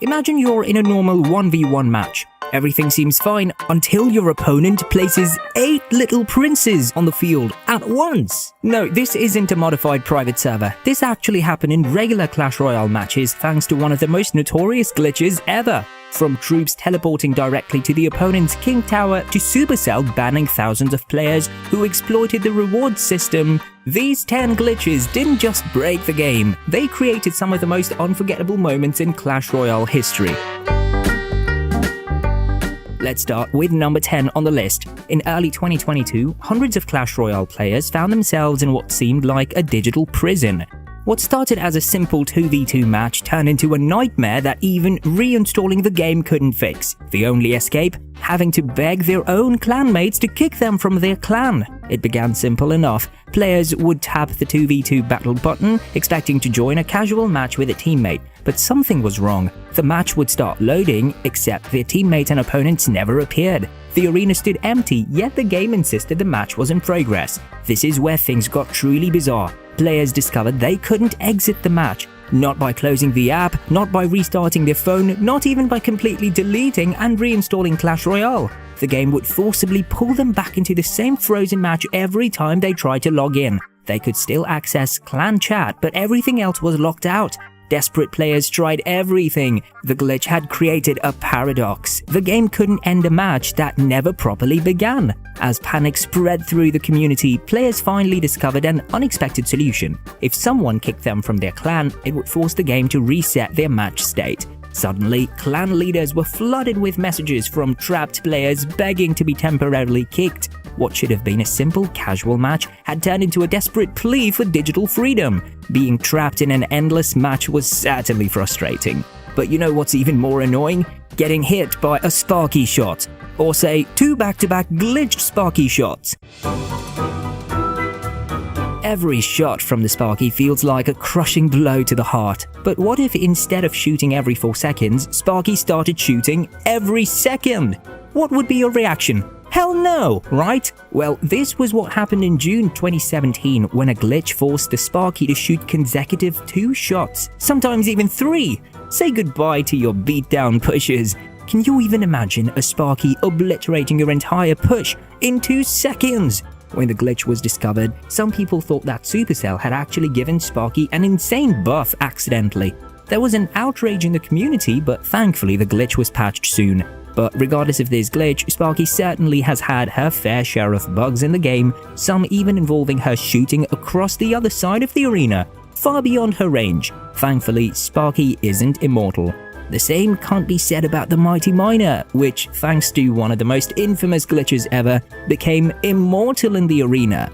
Imagine you're in a normal 1v1 match. Everything seems fine until your opponent places 8 little princes on the field at once. No, this isn't a modified private server. This actually happened in regular Clash Royale matches thanks to one of the most notorious glitches ever. From troops teleporting directly to the opponent's king tower to Supercell banning thousands of players who exploited the reward system, these 10 glitches didn't just break the game, they created some of the most unforgettable moments in Clash Royale history. Let's start with number 10 on the list. In early 2022, hundreds of Clash Royale players found themselves in what seemed like a digital prison. What started as a simple 2v2 match turned into a nightmare that even reinstalling the game couldn't fix. The only escape? Having to beg their own clanmates to kick them from their clan. It began simple enough. Players would tap the 2v2 battle button, expecting to join a casual match with a teammate. But something was wrong. The match would start loading, except their teammate and opponents never appeared. The arena stood empty, yet the game insisted the match was in progress. This is where things got truly bizarre. Players discovered they couldn't exit the match. Not by closing the app, not by restarting their phone, not even by completely deleting and reinstalling Clash Royale. The game would forcibly pull them back into the same frozen match every time they tried to log in. They could still access clan chat, but everything else was locked out. Desperate players tried everything. The glitch had created a paradox. The game couldn't end a match that never properly began. As panic spread through the community, players finally discovered an unexpected solution. If someone kicked them from their clan, it would force the game to reset their match state. Suddenly, clan leaders were flooded with messages from trapped players begging to be temporarily kicked. What should have been a simple casual match had turned into a desperate plea for digital freedom. Being trapped in an endless match was certainly frustrating. But you know what's even more annoying? Getting hit by a Sparky shot. Or say, 2 back-to-back glitched Sparky shots. Every shot from the Sparky feels like a crushing blow to the heart. But what if instead of shooting every 4 seconds, Sparky started shooting every second? What would be your reaction? Hell no, right? Well, this was what happened in June 2017 when a glitch forced the Sparky to shoot consecutive 2 shots, sometimes even 3. Say goodbye to your beatdown pushes. Can you even imagine a Sparky obliterating your entire push in 2 seconds? When the glitch was discovered, some people thought that Supercell had actually given Sparky an insane buff accidentally. There was an outrage in the community, but thankfully the glitch was patched soon. But regardless of this glitch, Sparky certainly has had her fair share of bugs in the game, some even involving her shooting across the other side of the arena, far beyond her range. Thankfully, Sparky isn't immortal. The same can't be said about the Mighty Miner, which, thanks to one of the most infamous glitches ever, became immortal in the arena.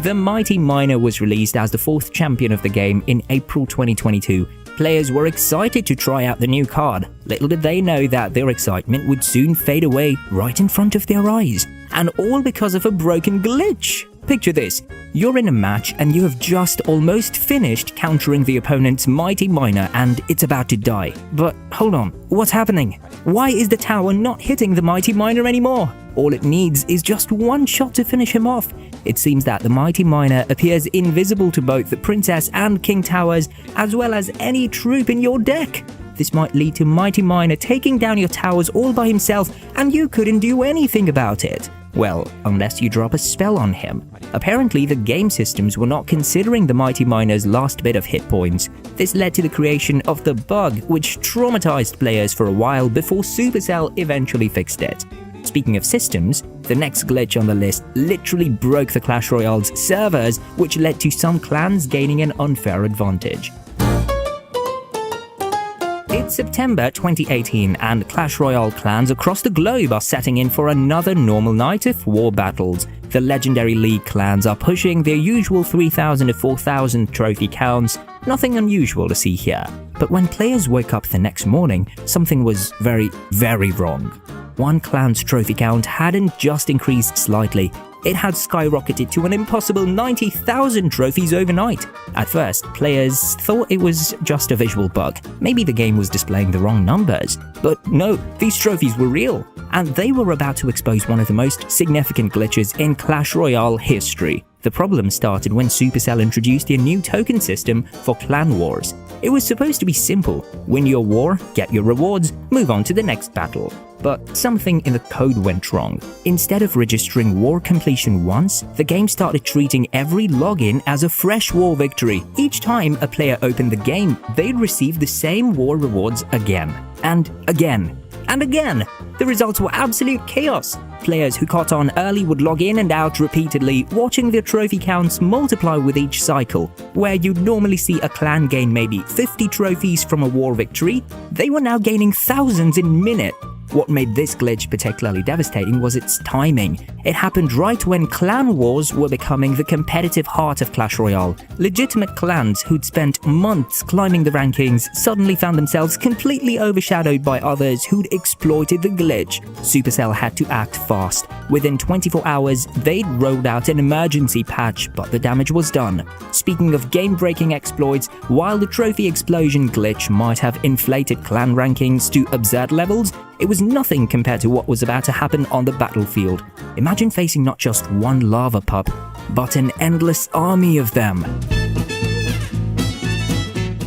The Mighty Miner was released as the 4th champion of the game in April 2022. Players were excited to try out the new card. Little did they know that their excitement would soon fade away right in front of their eyes. And all because of a broken glitch. Picture this, you're in a match and you have just almost finished countering the opponent's Mighty Miner and it's about to die. But hold on, what's happening? Why is the tower not hitting the Mighty Miner anymore? All it needs is just 1 shot to finish him off. It seems that the Mighty Miner appears invisible to both the Princess and King Towers, as well as any troop in your deck. This might lead to Mighty Miner taking down your towers all by himself, and you couldn't do anything about it. Well, unless you drop a spell on him. Apparently, the game systems were not considering the Mighty Miner's last bit of hit points. This led to the creation of the bug, which traumatized players for a while before Supercell eventually fixed it. Speaking of systems, the next glitch on the list literally broke the Clash Royale's servers, which led to some clans gaining an unfair advantage. It's September 2018 and Clash Royale clans across the globe are setting in for another normal night of war battles. The legendary League clans are pushing their usual 3,000 to 4,000 trophy counts, nothing unusual to see here. But when players woke up the next morning, something was very, very wrong. One clan's trophy count hadn't just increased slightly, it had skyrocketed to an impossible 90,000 trophies overnight. At first, players thought it was just a visual bug. Maybe the game was displaying the wrong numbers. But no, these trophies were real. And they were about to expose one of the most significant glitches in Clash Royale history. The problem started when Supercell introduced their new token system for clan wars. It was supposed to be simple: win your war, get your rewards, move on to the next battle. But something in the code went wrong. Instead of registering war completion once, the game started treating every login as a fresh war victory. Each time a player opened the game, they'd receive the same war rewards again, and again, and again. The results were absolute chaos. Players who caught on early would log in and out repeatedly, watching their trophy counts multiply with each cycle. Where you'd normally see a clan gain maybe 50 trophies from a war victory, they were now gaining thousands in minutes. What made this glitch particularly devastating was its timing. It happened right when clan wars were becoming the competitive heart of Clash Royale. Legitimate clans who'd spent months climbing the rankings suddenly found themselves completely overshadowed by others who'd exploited the glitch. Supercell had to act fast. Within 24 hours, they'd rolled out an emergency patch, but the damage was done. Speaking of game-breaking exploits, while the trophy explosion glitch might have inflated clan rankings to absurd levels, it was nothing compared to what was about to happen on the battlefield. Imagine facing not just one lava pup, but an endless army of them.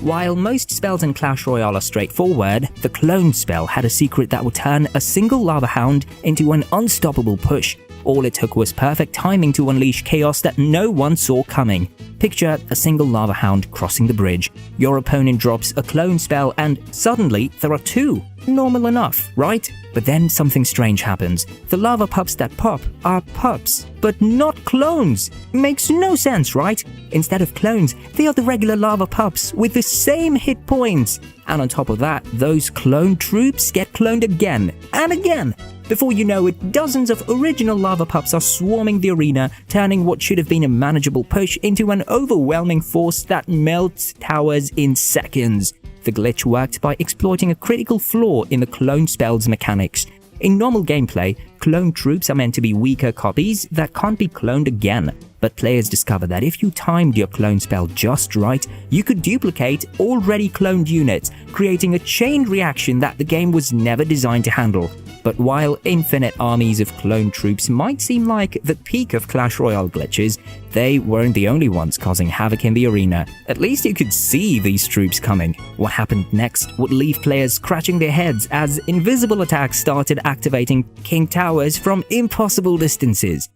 While most spells in Clash Royale are straightforward, the clone spell had a secret that would turn a single lava hound into an unstoppable push. All it took was perfect timing to unleash chaos that no one saw coming. Picture a single lava hound crossing the bridge. Your opponent drops a clone spell and suddenly there are two. Normal enough, right? But then something strange happens. The lava pups that pop are pups, but not clones. Makes no sense, right? Instead of clones, they are the regular lava pups with the same hit points. And on top of that, those clone troops get cloned again and again. Before you know it, dozens of original lava pups are swarming the arena, turning what should have been a manageable push into an overwhelming force that melts towers in seconds. The glitch worked by exploiting a critical flaw in the clone spell's mechanics. In normal gameplay, clone troops are meant to be weaker copies that can't be cloned again, but players discover that if you timed your clone spell just right, you could duplicate already cloned units, creating a chain reaction that the game was never designed to handle. But while infinite armies of clone troops might seem like the peak of Clash Royale glitches, they weren't the only ones causing havoc in the arena. At least you could see these troops coming. What happened next would leave players scratching their heads as invisible attacks started activating King Towers from impossible distances.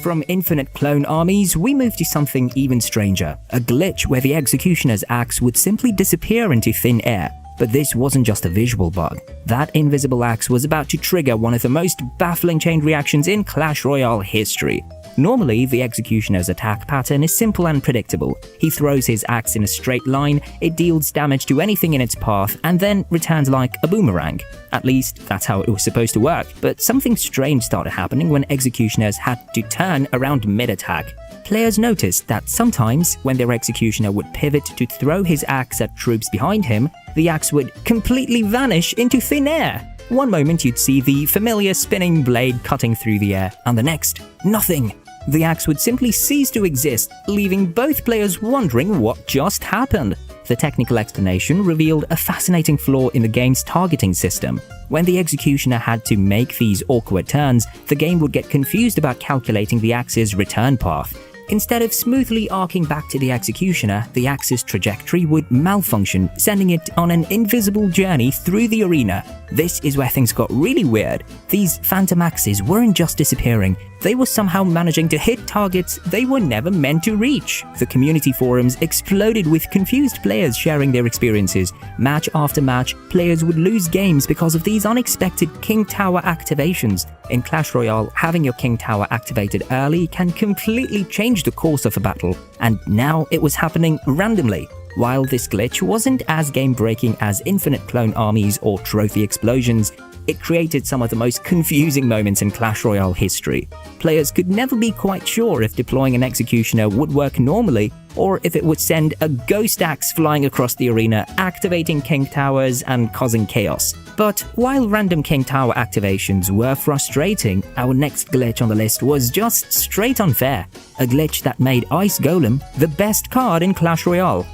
From infinite clone armies, we move to something even stranger, a glitch where the executioner's axe would simply disappear into thin air. But this wasn't just a visual bug. That invisible axe was about to trigger one of the most baffling chain reactions in Clash Royale history. Normally, the executioner's attack pattern is simple and predictable. He throws his axe in a straight line, it deals damage to anything in its path, and then returns like a boomerang. At least, that's how it was supposed to work. But something strange started happening when executioners had to turn around mid-attack. Players noticed that sometimes, when their executioner would pivot to throw his axe at troops behind him, the axe would completely vanish into thin air. One moment you'd see the familiar spinning blade cutting through the air, and the next, nothing. The axe would simply cease to exist, leaving both players wondering what just happened. The technical explanation revealed a fascinating flaw in the game's targeting system. When the executioner had to make these awkward turns, the game would get confused about calculating the axe's return path. Instead of smoothly arcing back to the executioner, the axe's trajectory would malfunction, sending it on an invisible journey through the arena. This is where things got really weird. These phantom axes weren't just disappearing, they were somehow managing to hit targets they were never meant to reach. The community forums exploded with confused players sharing their experiences. Match after match, players would lose games because of these unexpected King Tower activations. In Clash Royale, having your King Tower activated early can completely change the course of a battle, and now it was happening randomly. While this glitch wasn't as game-breaking as infinite clone armies or trophy explosions, it created some of the most confusing moments in Clash Royale history. Players could never be quite sure if deploying an executioner would work normally, or if it would send a ghost axe flying across the arena, activating King Towers and causing chaos. But while random King Tower activations were frustrating, our next glitch on the list was just straight unfair. A glitch that made Ice Golem the best card in Clash Royale.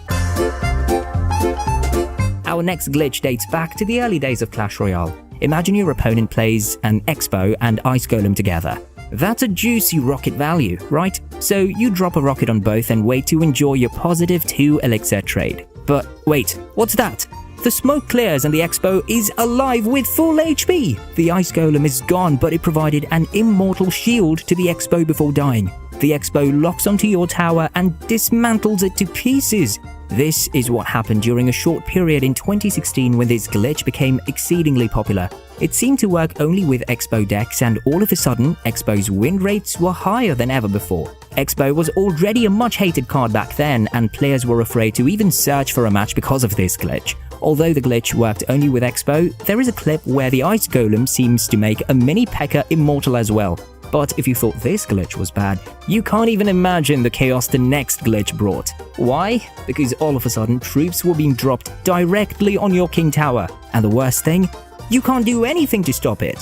Our next glitch dates back to the early days of Clash Royale. Imagine your opponent plays an Expo and Ice Golem together. That's a juicy rocket value, right? So you drop a rocket on both and wait to enjoy your positive 2 elixir trade. But wait, what's that? The smoke clears and the Expo is alive with full HP! The Ice Golem is gone, but it provided an immortal shield to the Expo before dying. The Expo locks onto your tower and dismantles it to pieces. This is what happened during a short period in 2016 when this glitch became exceedingly popular. It seemed to work only with Expo decks, and all of a sudden, Expo's win rates were higher than ever before. Expo was already a much hated card back then, and players were afraid to even search for a match because of this glitch. Although the glitch worked only with Expo, there is a clip where the Ice Golem seems to make a mini P.E.K.K.A immortal as well. But if you thought this glitch was bad, you can't even imagine the chaos the next glitch brought. Why? Because all of a sudden, troops were being dropped directly on your King Tower. And the worst thing? You can't do anything to stop it.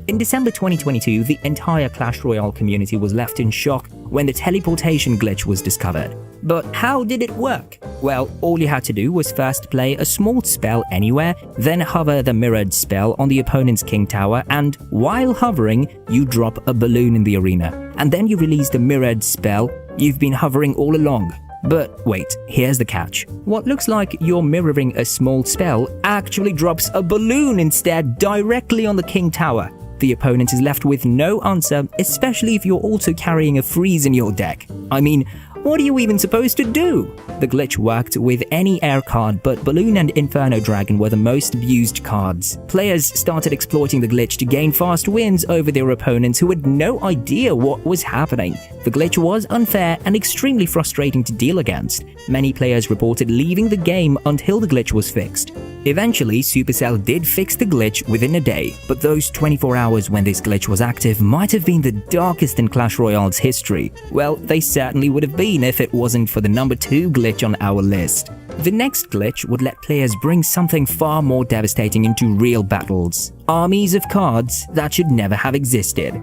In December 2022, the entire Clash Royale community was left in shock when the teleportation glitch was discovered. But how did it work? Well, all you had to do was first play a small spell anywhere, then hover the mirrored spell on the opponent's King Tower, and while hovering, you drop a balloon in the arena. And then you release the mirrored spell you've been hovering all along. But wait, here's the catch. What looks like you're mirroring a small spell actually drops a balloon instead directly on the King Tower. The opponent is left with no answer, especially if you're also carrying a freeze in your deck. I mean, what are you even supposed to do? The glitch worked with any air card, but Balloon and Inferno Dragon were the most abused cards. Players started exploiting the glitch to gain fast wins over their opponents who had no idea what was happening. The glitch was unfair and extremely frustrating to deal against. Many players reported leaving the game until the glitch was fixed. Eventually, Supercell did fix the glitch within a day, but those 24 hours when this glitch was active might have been the darkest in Clash Royale's history. Well, they certainly would have been if it wasn't for the number 2 glitch on our list. The next glitch would let players bring something far more devastating into real battles. Armies of cards that should never have existed.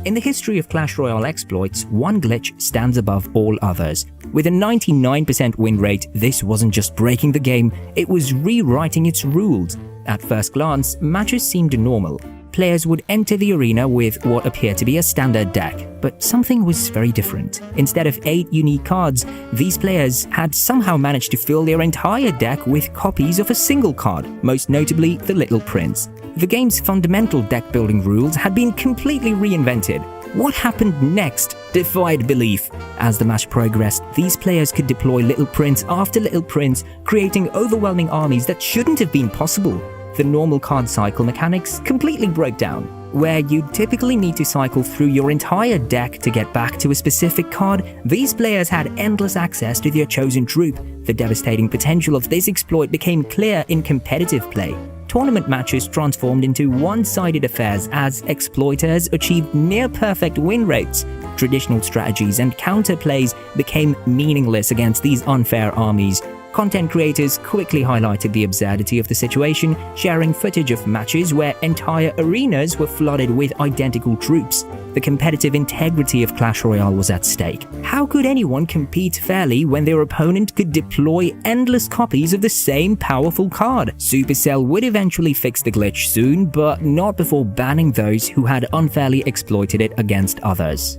In the history of Clash Royale exploits, one glitch stands above all others. With a 99% win rate, this wasn't just breaking the game, it was rewriting its rules. At first glance, matches seemed normal. Players would enter the arena with what appeared to be a standard deck, but something was very different. Instead of 8 unique cards, these players had somehow managed to fill their entire deck with copies of a single card, most notably the Little Prince. The game's fundamental deck-building rules had been completely reinvented. What happened next defied belief. As the match progressed, these players could deploy Little Prince after Little Prince, creating overwhelming armies that shouldn't have been possible. The normal card cycle mechanics completely broke down, where you'd typically need to cycle through your entire deck to get back to a specific card. These players had endless access to their chosen troop. The devastating potential of this exploit became clear in competitive play. Tournament matches transformed into one-sided affairs as exploiters achieved near-perfect win rates. Traditional strategies and counter-plays became meaningless against these unfair armies. Content creators quickly highlighted the absurdity of the situation, sharing footage of matches where entire arenas were flooded with identical troops. The competitive integrity of Clash Royale was at stake. How could anyone compete fairly when their opponent could deploy endless copies of the same powerful card? Supercell would eventually fix the glitch soon, but not before banning those who had unfairly exploited it against others.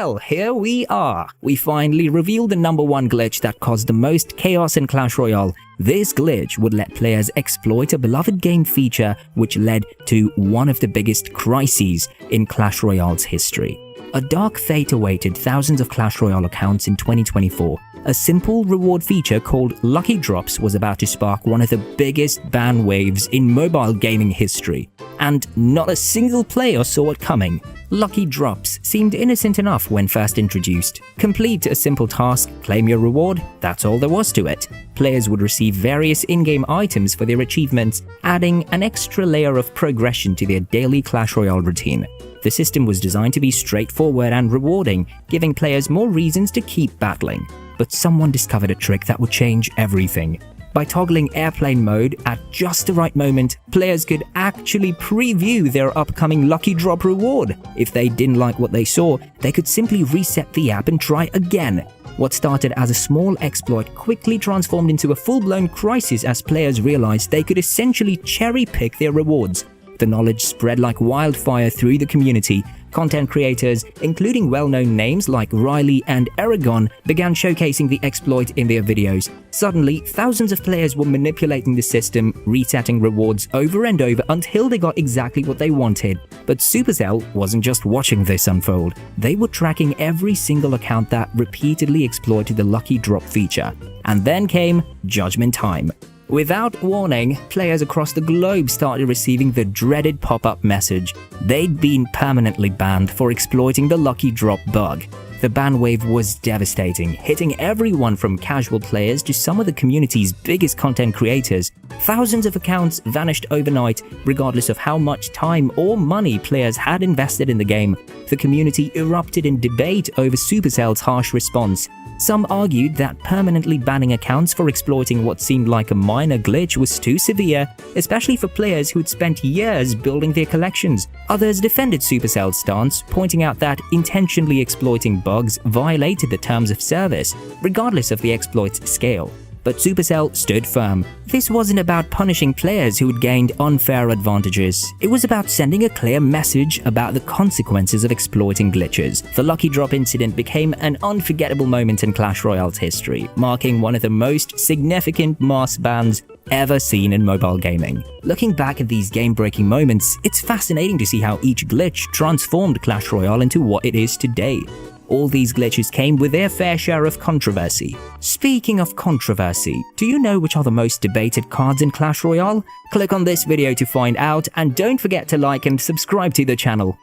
Well, here we are. We finally revealed the number 1 glitch that caused the most chaos in Clash Royale. This glitch would let players exploit a beloved game feature which led to one of the biggest crises in Clash Royale's history. A dark fate awaited thousands of Clash Royale accounts in 2024. A simple reward feature called Lucky Drops was about to spark one of the biggest ban waves in mobile gaming history. And not a single player saw it coming. Lucky Drops seemed innocent enough when first introduced. Complete a simple task, claim your reward, that's all there was to it. Players would receive various in-game items for their achievements, adding an extra layer of progression to their daily Clash Royale routine. The system was designed to be straightforward and rewarding, giving players more reasons to keep battling. But someone discovered a trick that would change everything. By toggling airplane mode at just the right moment, players could actually preview their upcoming lucky drop reward. If they didn't like what they saw, they could simply reset the app and try again. What started as a small exploit quickly transformed into a full-blown crisis as players realized they could essentially cherry-pick their rewards. The knowledge spread like wildfire through the community. Content creators, including well-known names like Royale and Aragon, began showcasing the exploit in their videos. Suddenly, thousands of players were manipulating the system, resetting rewards over and over until they got exactly what they wanted. But Supercell wasn't just watching this unfold. They were tracking every single account that repeatedly exploited the lucky drop feature. And then came Judgment Time. Without warning, players across the globe started receiving the dreaded pop-up message. They'd been permanently banned for exploiting the lucky drop bug. The ban wave was devastating, hitting everyone from casual players to some of the community's biggest content creators. Thousands of accounts vanished overnight, regardless of how much time or money players had invested in the game. The community erupted in debate over Supercell's harsh response. Some argued that permanently banning accounts for exploiting what seemed like a minor glitch was too severe, especially for players who had spent years building their collections. Others defended Supercell's stance, pointing out that intentionally exploiting bugs violated the terms of service, regardless of the exploit's scale. But Supercell stood firm. This wasn't about punishing players who had gained unfair advantages. It was about sending a clear message about the consequences of exploiting glitches. The Lucky Drop incident became an unforgettable moment in Clash Royale's history, marking one of the most significant mass bans ever seen in mobile gaming. Looking back at these game-breaking moments, it's fascinating to see how each glitch transformed Clash Royale into what it is today. All these glitches came with their fair share of controversy. Speaking of controversy, do you know which are the most debated cards in Clash Royale? Click on this video to find out, and don't forget to like and subscribe to the channel.